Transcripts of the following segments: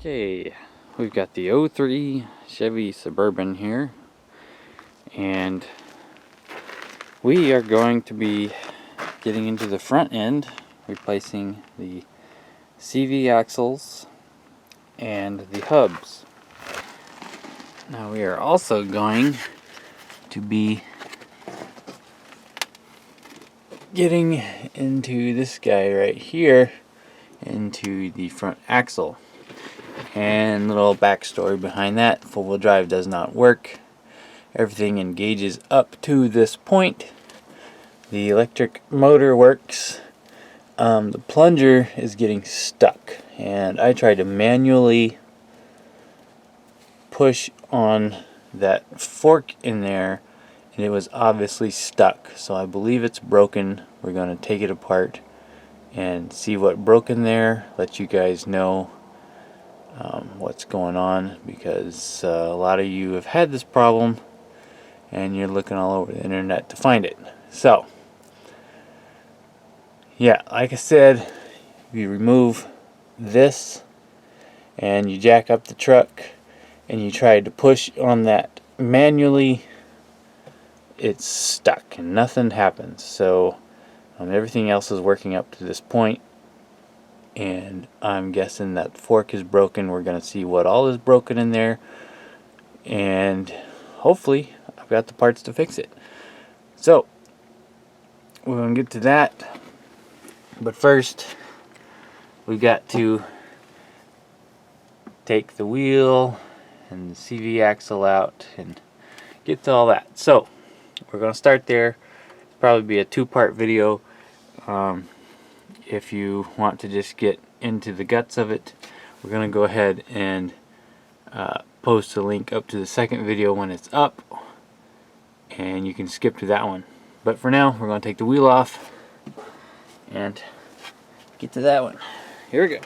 Okay, we've got the '03 Chevy Suburban here, and we are going to be getting into the front end, replacing the CV axles and the hubs. Now we are also going to be getting into this guy right here, into the front axle. And little backstory behind that: four-wheel drive does not work. Everything engages up to this point. The electric motor works. The plunger is getting stuck, and I tried to manually push on that fork in there, and it was obviously stuck. So I believe it's broken. We're going to take it apart and see what broke in there, let you guys know what's going on, because a lot of you have had this problem and you're looking all over the internet to find it. So yeah, like I said, you remove this and you jack up the truck and you try to push on that manually, it's stuck and nothing happens. So everything else is working up to this point, and I'm guessing that fork is broken. We're going to see what all is broken in there, and hopefully I've got the parts to fix it. So we're going to get to that, but first we've got to take the wheel and the CV axle out and get to all that. So we're going to start there. Probably be a two-part video. If you want to just get into the guts of it, we're going to go ahead and post a link up to the second video when it's up, and you can skip to that one. But for now, we're going to take the wheel off and get to that one. Here we go.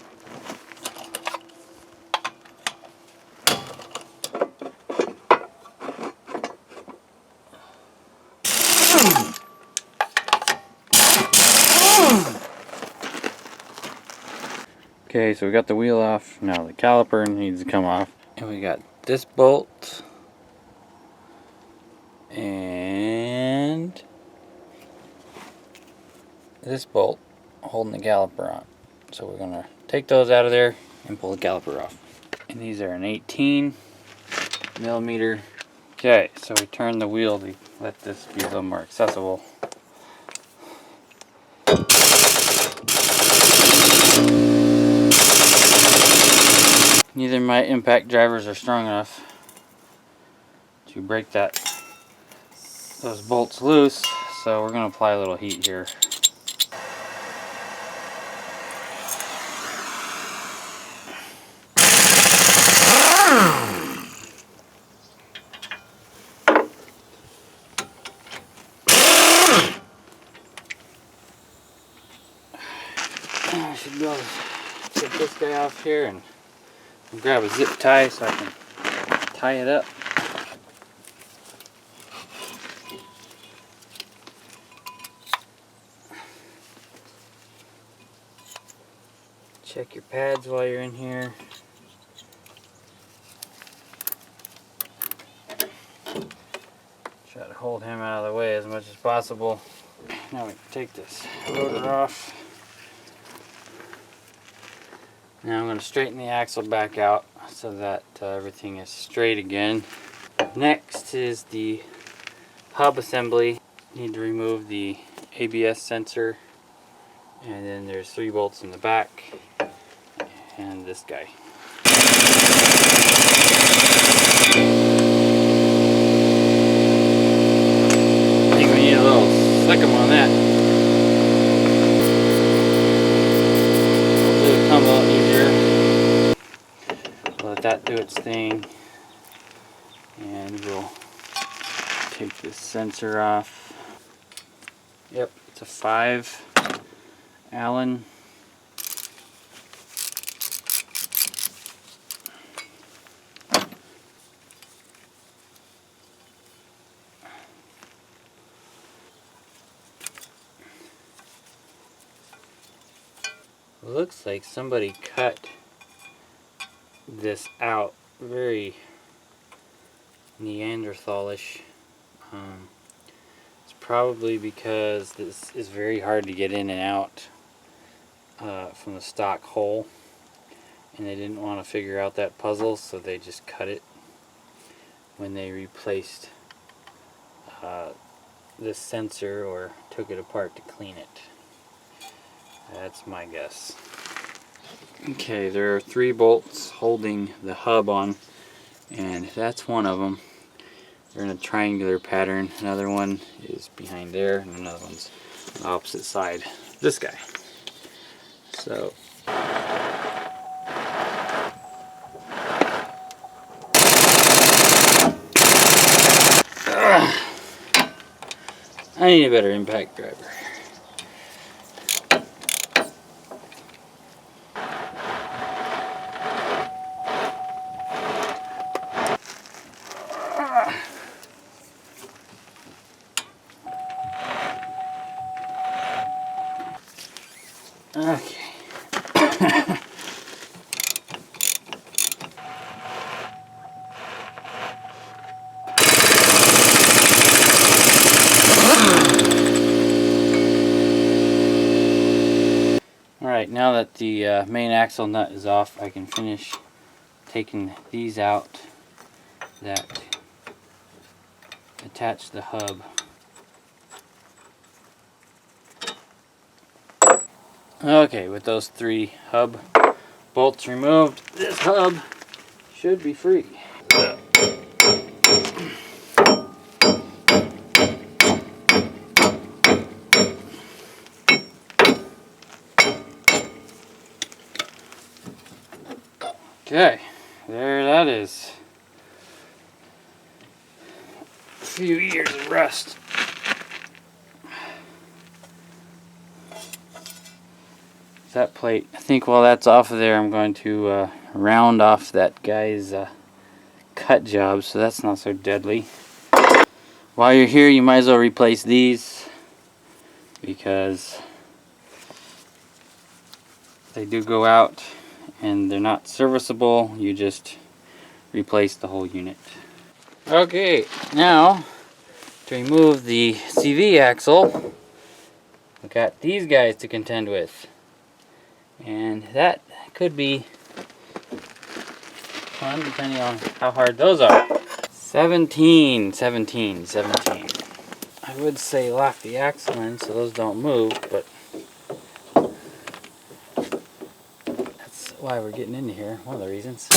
Okay, so we got the wheel off. Now the caliper needs to come off. And we got this bolt and this bolt holding the caliper on. So we're gonna take those out of there and pull the caliper off. And these are an 18 millimeter. Okay, so we turn the wheel to let this be a little more accessible. Neither of my impact drivers are strong enough to break those bolts loose, so we're going to apply a little heat here. I should be able to take this guy off here and grab a zip tie so I can tie it up. Check your pads while you're in here. Try to hold him out of the way as much as possible. Now we can take this rotor off. Now I'm going to straighten the axle back out so that everything is straight again. Next is the hub assembly. Need to remove the ABS sensor, and then there's 3 bolts in the back, and this guy. I think we need a little slickum on that. It'll come a lot easier. Let that do its thing, and we'll take this sensor off. Yep, it's a 5 Allen. Looks like somebody cut this out. Very Neanderthalish. It's probably because this is very hard to get in and out from the stock hole, and they didn't want to figure out that puzzle, so they just cut it when they replaced this sensor or took it apart to clean it. That's my guess. Okay, there are 3 bolts holding the hub on, and that's one of them. They're in a triangular pattern. Another one is behind there, and another one's on the opposite side. This guy. So I need a better impact driver. Okay. Alright, now that the main axle nut is off, I can finish taking these out that attach the hub. Okay, with those 3 hub bolts removed, this hub should be free. Okay, there that is. A few years of rust. That plate, I think while that's off of there, I'm going to round off that guy's cut job, so that's not so deadly. While you're here, you might as well replace these, because they do go out and they're not serviceable. You just replace the whole unit. Okay, now to remove the CV axle, we've got these guys to contend with, and that could be fun depending on how hard those are. 17. I would say lock the axle in so those don't move, but that's why we're getting into here, one of the reasons.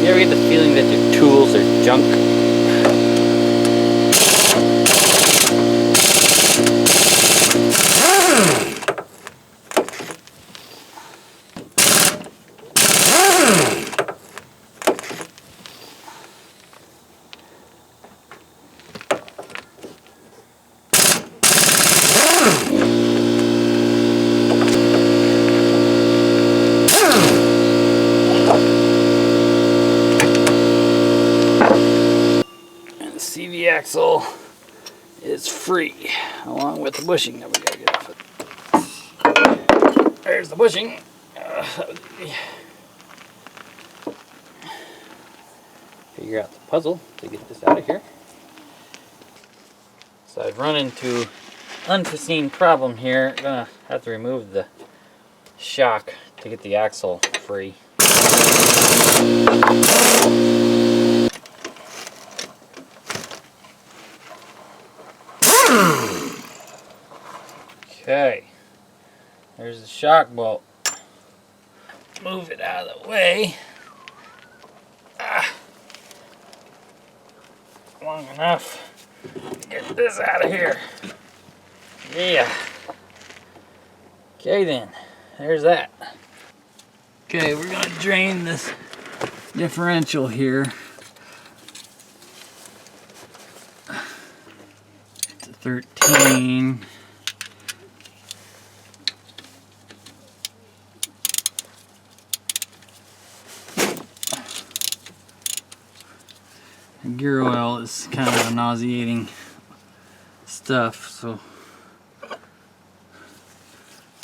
You ever get the feeling that your tools are junk? CV axle is free, along with the bushing that we gotta get off it. There's the bushing. Figure out the puzzle to get this out of here. So I've run into unforeseen problem here. I'm gonna have to remove the shock to get the axle free. Okay, there's the shock bolt. Move it out of the way. Long enough to get this out of here. Yeah. Okay then, there's that. Okay, we're gonna drain this differential here to 13. Gear oil is kind of a nauseating stuff, so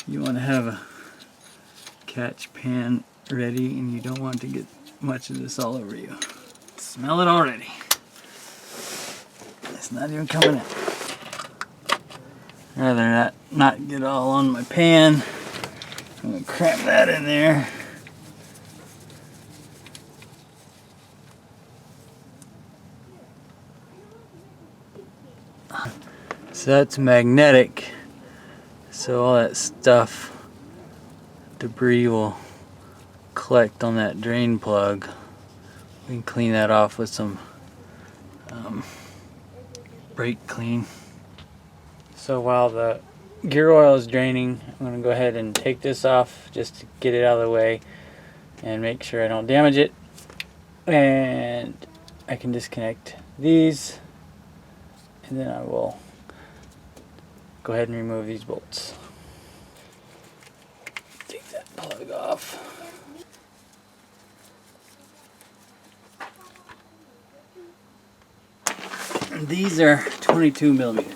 you want to have a catch pan ready, and you don't want to get much of this all over you. Smell it already. It's not even coming in. Rather not get all on my pan. I'm gonna cramp that in there. So that's magnetic, so all that stuff, debris will collect on that drain plug. We can clean that off with some brake clean. So while the gear oil is draining, I'm going to go ahead and take this off just to get it out of the way and make sure I don't damage it. And I can disconnect these, and then I will go ahead and remove these bolts. Take that plug off. And these are 22 millimeter.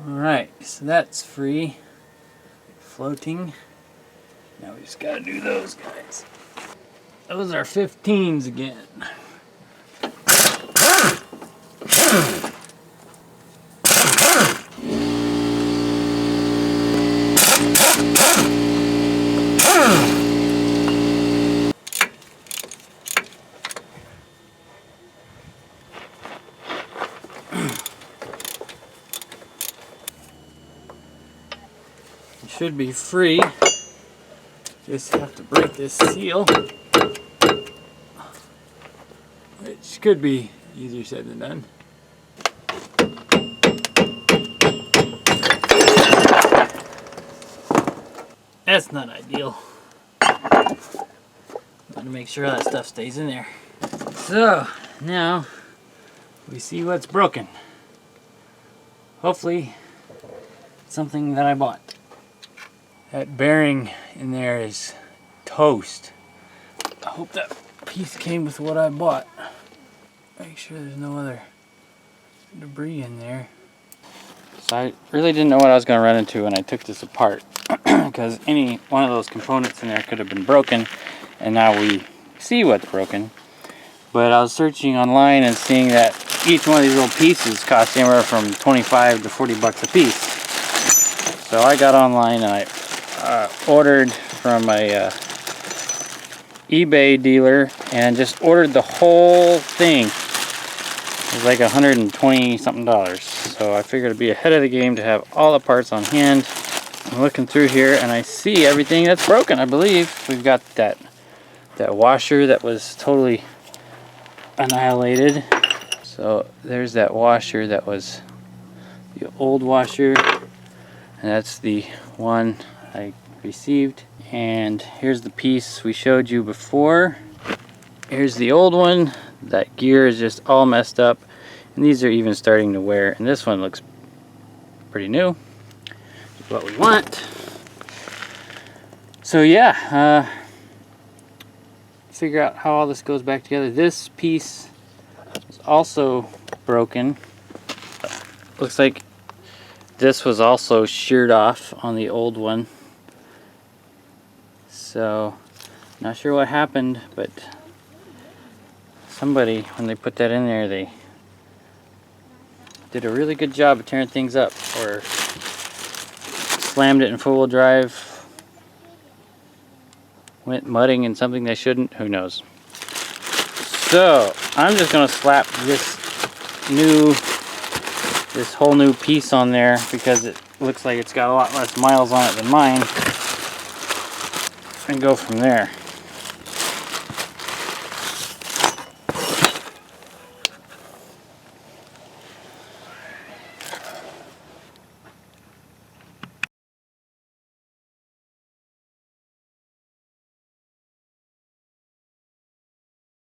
Alright, so that's free, floating. Now we just gotta do those guys. Those are 15s again. It should be free. Just have to break this seal, which could be easier said than done. That's not ideal. Gotta make sure that stuff stays in there. So now we see what's broken. Hopefully it's something that I bought. That bearing in there is toast. I hope that piece came with what I bought. Make sure there's no other debris in there. So I really didn't know what I was going to run into when I took this apart, because any one of those components in there could have been broken, and now we see what's broken. But I was searching online and seeing that each one of these little pieces cost anywhere from 25 to 40 bucks a piece. So I got online and I ordered from a eBay dealer and just ordered the whole thing. It was like $120 something. So I figured it'd be ahead of the game to have all the parts on hand. I'm looking through here and I see everything that's broken. I believe we've got that washer that was totally annihilated. So there's that washer that was the old washer, and that's the one I received. And here's the piece we showed you before. Here's the old one. That gear is just all messed up, and these are even starting to wear, and this one looks pretty new. It's what we want. So yeah, figure out how all this goes back together. This piece is also broken. Looks like this was also sheared off on the old one. So not sure what happened, but somebody, when they put that in there, they did a really good job of tearing things up, or slammed it in four-wheel drive, went mudding in something they shouldn't, who knows. So I'm just gonna slap this whole new piece on there because it looks like it's got a lot less miles on it than mine, and go from there.